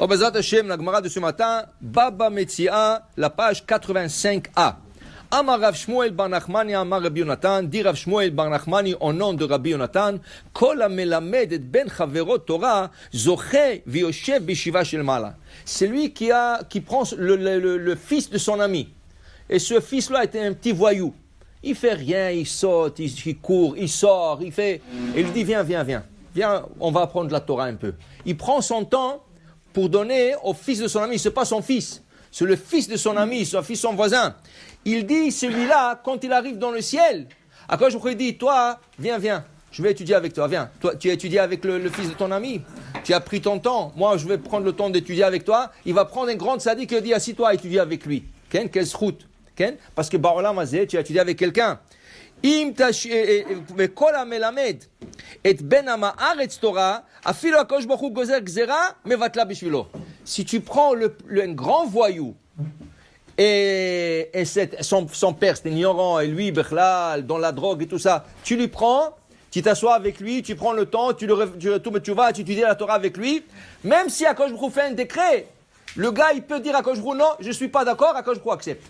Oh, Bezrat Hashem, la Gemara de ce matin, Baba Metzia, la page 85a. Amar Rav Shmuel bar Nachmani, Amar Rabbi Yonatan, dit Rav Shmuel bar Nachmani au nom de Rabbi Yonatan, Kol ha-melamed et ben chaverot Torah, zoche v'yoshev b'shiva shel mala. C'est lui qui prend le fils de son ami. Et ce fils-là était un petit voyou. Il fait rien, il saute, il court, il sort, il fait... Et il dit, viens, on va apprendre la Torah un peu. Il prend son temps pour donner au fils de son ami. Ce n'est pas son fils, c'est le fils de son ami, son voisin. Il dit, celui-là, quand il arrive dans le ciel, à quoi je vous dis, toi, viens, je vais étudier avec toi, viens. Toi, tu as étudié avec le fils de ton ami, tu as pris ton temps, moi je vais prendre le temps d'étudier avec toi. Il va prendre un grand sadique et dire, assis-toi, étudier avec lui. Quelle route? Parce que Ba'olam Hazeh, tu as étudié avec quelqu'un. Si tu prends un grand voyou et son père c'est ignorant et lui Bechlal dans la drogue et tout ça, tu lui prends, tu t'assois avec lui, tu prends le temps, tu étudies la Torah avec lui, même si Akadosh Baruch Hu fait un décret, le gars il peut dire à Akadosh Baruch Hu non, je suis pas d'accord, Akadosh Baruch Hu accepte.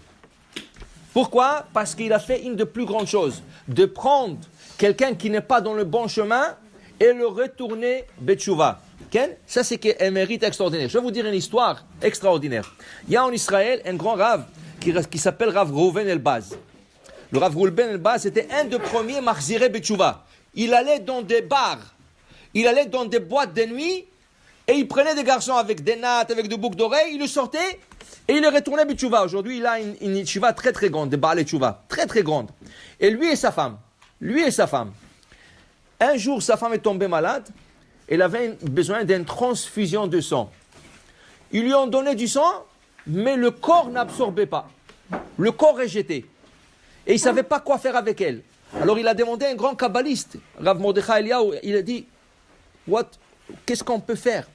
Pourquoi? Parce qu'il a fait une des plus grandes choses, de prendre quelqu'un qui n'est pas dans le bon chemin et le retourner betchouva. Ça, c'est un mérite extraordinaire. Je vais vous dire une histoire extraordinaire. Il y a en Israël un grand Rav qui s'appelle Rav Reuven Elbaz. Le Rav Reuven Elbaz était un des premiers Mahzirei betchouva. Il allait dans des bars, il allait dans des boîtes de nuit et il prenait des garçons avec des nattes, avec des boucles d'oreilles, il le sortait. Et il est retourné betchouva. Aujourd'hui, il a une yeshiva très très grande, des Baalei Tshuva, très très grande. Et lui et sa femme. Un jour, sa femme est tombée malade. Elle avait besoin d'une transfusion de sang. Ils lui ont donné du sang, mais le corps n'absorbait pas. Le corps est jeté. Et il ne savait pas quoi faire avec elle. Alors il a demandé à un grand kabbaliste, Rav Mordechai Eliyahu, il a dit, qu'est-ce qu'on peut faire?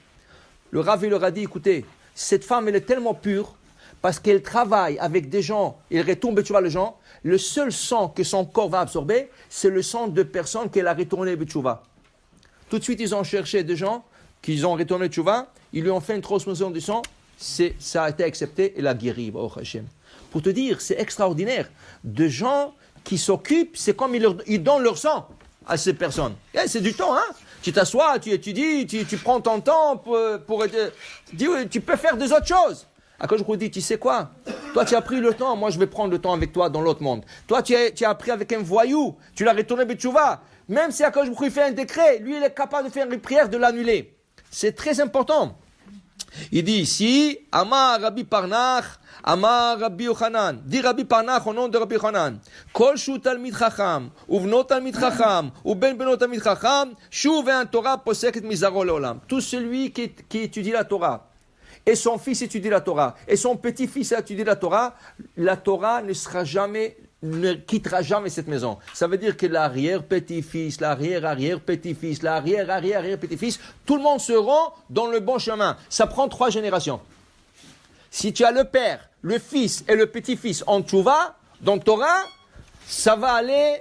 Le Rav il leur a dit, écoutez, cette femme elle est tellement pure, parce qu'elle travaille avec des gens, elle retourne betchouva les gens, le seul sang que son corps va absorber, c'est le sang de personnes qu'elle a retourné betchouva. Tout de suite, ils ont cherché des gens qui ont retourné betchouva, ils lui ont fait une transfusion de sang, ça a été accepté, elle a guéri, oh Hashem. Pour te dire, c'est extraordinaire, de gens qui s'occupent, c'est comme ils donnent leur sang à ces personnes. Et c'est du temps, hein? Tu t'assois, tu étudies, tu prends ton temps tu peux faire des autres choses. Quand je vous dis, tu sais quoi? Toi, tu as pris le temps, moi je vais prendre le temps avec toi dans l'autre monde. Toi, tu as appris avec un voyou, tu l'as retourné betchouva. Même si quand je vous fait un décret, lui, il est capable de faire une prière, de l'annuler. C'est très important. Il dit ici, Amar Rabbi Parnach, Amar Rabbi Yochanan. Dit Rabbi Parnach au nom de Rabbi Yochanan. Kol shu talmid chacham, uvno talmid chacham, uben beno talmid chacham, shu ve'an Torah poseket mizaro leolam. Tout celui qui étudie la Torah, et son fils étudie la Torah, et son petit-fils étudie la Torah ne quittera jamais cette maison. Ça veut dire que l'arrière-petit-fils, l'arrière-arrière-petit-fils, l'arrière-arrière-arrière-petit-fils, tout le monde se rend dans le bon chemin. Ça prend 3 générations. Si tu as le père, le fils et le petit-fils en tchouva, dans Torah, ça va aller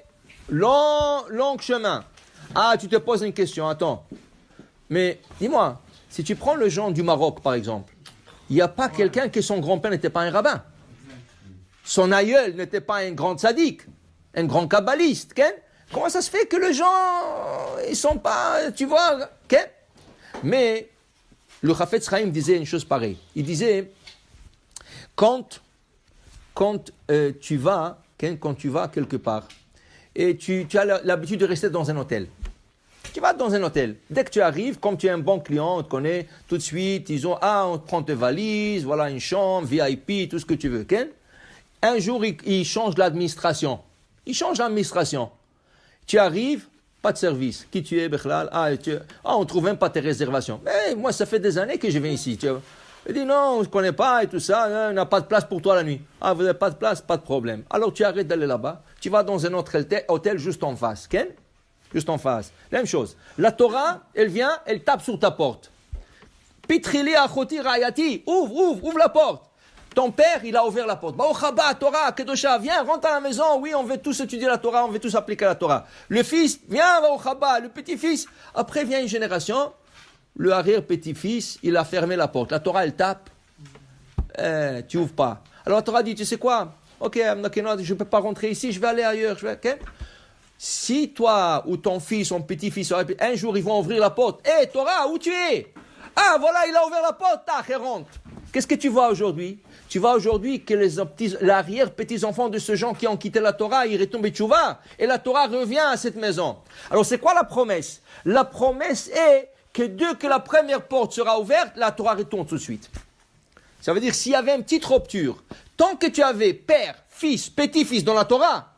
long chemin. Ah, tu te poses une question, attends. Mais dis-moi, si tu prends le genre du Maroc, par exemple, il n'y a pas quelqu'un que son grand-père n'était pas un rabbin. Son aïeul n'était pas un grand tzaddik, un grand kabbaliste. Comment ça se fait que les gens, ils ne sont pas, tu vois, Mais le Chafetz Chaim disait une chose pareille. Il disait, quand tu vas quelque part, et tu as l'habitude de rester dans un hôtel, tu vas dans un hôtel. Dès que tu arrives, comme tu es un bon client, on te connaît, tout de suite, on te prend tes valises, voilà une chambre, VIP, tout ce que tu veux. Un jour, il change l'administration. Tu arrives, pas de service. Qui tu es, Bechlal? On ne trouve même pas tes réservations. Mais moi, ça fait des années que je viens ici. Il dit non, on ne connaît pas et tout ça, on n'a pas de place pour toi la nuit. Vous n'avez pas de place, pas de problème. Alors tu arrêtes d'aller là-bas, tu vas dans un autre hôtel juste en face. Juste en face. La même chose. La Torah, elle vient, elle tape sur ta porte. Pitrili achoti rayati. Ouvre la porte. Ton père, il a ouvert la porte. Chaba, Torah, Kedosha, viens, rentre à la maison. Oui, on veut tous étudier la Torah, on veut tous appliquer la Torah. Le fils, viens, va au Chaba. Le petit-fils. Après vient une génération. Le arrière-petit-fils, il a fermé la porte. La Torah, elle tape. Tu ouvres pas. Alors la Torah dit, tu sais quoi? Ok, je ne peux pas rentrer ici, je vais aller ailleurs. Okay? Si toi ou ton fils, ton petit-fils, un jour ils vont ouvrir la porte. Hé, Torah, où tu es? Ah, voilà, il a ouvert la porte, tac, et rentre. Qu'est-ce que tu vois aujourd'hui? Tu vois aujourd'hui que l'arrière-petits-enfants de ce gens qui ont quitté la Torah, ils retombent tchouva, et la Torah revient à cette maison. Alors c'est quoi la promesse? La promesse est que dès que la première porte sera ouverte, la Torah retourne tout de suite. Ça veut dire s'il y avait une petite rupture, tant que tu avais père, fils, petit-fils dans la Torah,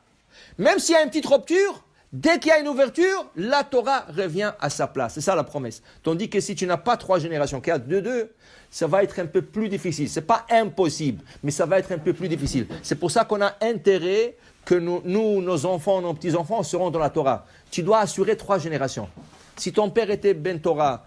même s'il y a une petite rupture, dès qu'il y a une ouverture, la Torah revient à sa place. C'est ça la promesse. Tandis que si tu n'as pas 3 générations, qu'il y a 2, ça va être un peu plus difficile. Ce n'est pas impossible, mais ça va être un peu plus difficile. C'est pour ça qu'on a intérêt que nous, nos enfants, nos petits-enfants seront dans la Torah. Tu dois assurer 3 générations. Si ton père était Ben Torah,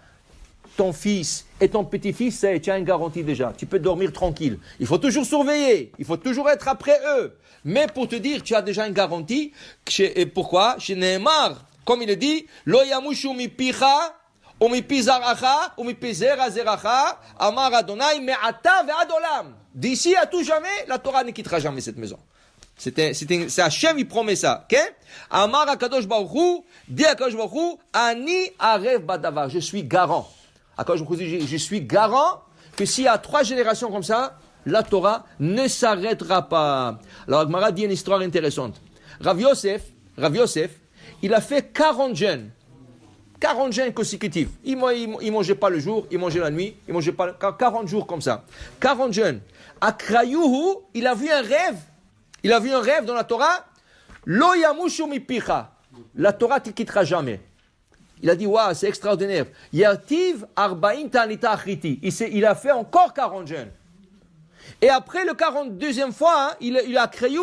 ton fils et ton petit-fils, tu as une garantie déjà. Tu peux dormir tranquille. Il faut toujours surveiller. Il faut toujours être après eux. Mais pour te dire, tu as déjà une garantie. Et pourquoi? Chez Nehemar, comme il est dit, Lo yamushu mi picha, ou mi pi zaracha, ou mi pi zera zeracha, amar Adonai me'ata ve'ad olam. D'ici à tout jamais, la Torah ne quittera jamais cette maison. C'est Hachem, il promet ça. Okay? Amar Akadosh Baruch Hu, dit Akadosh Baruch Hu, Ani arev badavar. Je suis garant. Akadosh Baruch Hu dit, je suis garant que s'il y a 3 générations comme ça, la Torah ne s'arrêtera pas. Alors, Agmara dit une histoire intéressante. Rav Yosef, il a fait 40 jeûnes. 40 jeûnes consécutifs. Il ne mangeait pas le jour, il mangeait la nuit, il mangeait pas 40 jours comme ça. 40 jeûnes. À Krayuhu, il a vu un rêve. Il a vu un rêve dans la Torah. Lo yamushu mi picha. La Torah ne te quittera jamais. Il a dit, waouh, c'est extraordinaire. Yativ arba'in ta'anita achriti. Il a fait encore 40 jeûnes. Et après le 42e fois, il a créé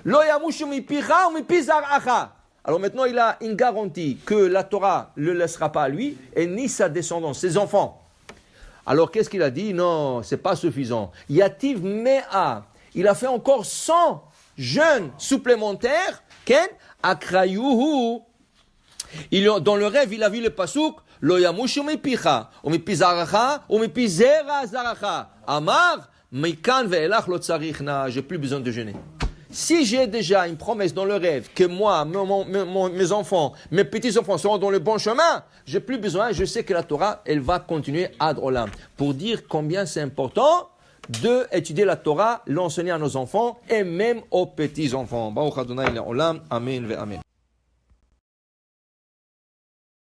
Lo yamushu mi picha ou mi pi zaracha. Alors maintenant, il a une garantie que la Torah ne le laissera pas à lui et ni sa descendance, ses enfants. Alors qu'est-ce qu'il a dit? Non, c'est pas suffisant. Yativ mea. Il a fait encore 100 jeûnes supplémentaires. Ken akrayuhu. Dans le rêve, il a vu le pasuk Lo yamushu mi picha ou mi pi zaracha ou mi pi zera zaracha. Amar mikan ve'elach lo tzarichna. J'ai plus besoin de jeûner. Si j'ai déjà une promesse dans le rêve que moi, mes enfants, mes petits-enfants seront dans le bon chemin, j'ai plus besoin, je sais que la Torah, elle va continuer ad olam. Pour dire combien c'est important d'étudier la Torah, l'enseigner à nos enfants et même aux petits-enfants. Baruch Adonai le'olam, amen ve'amen.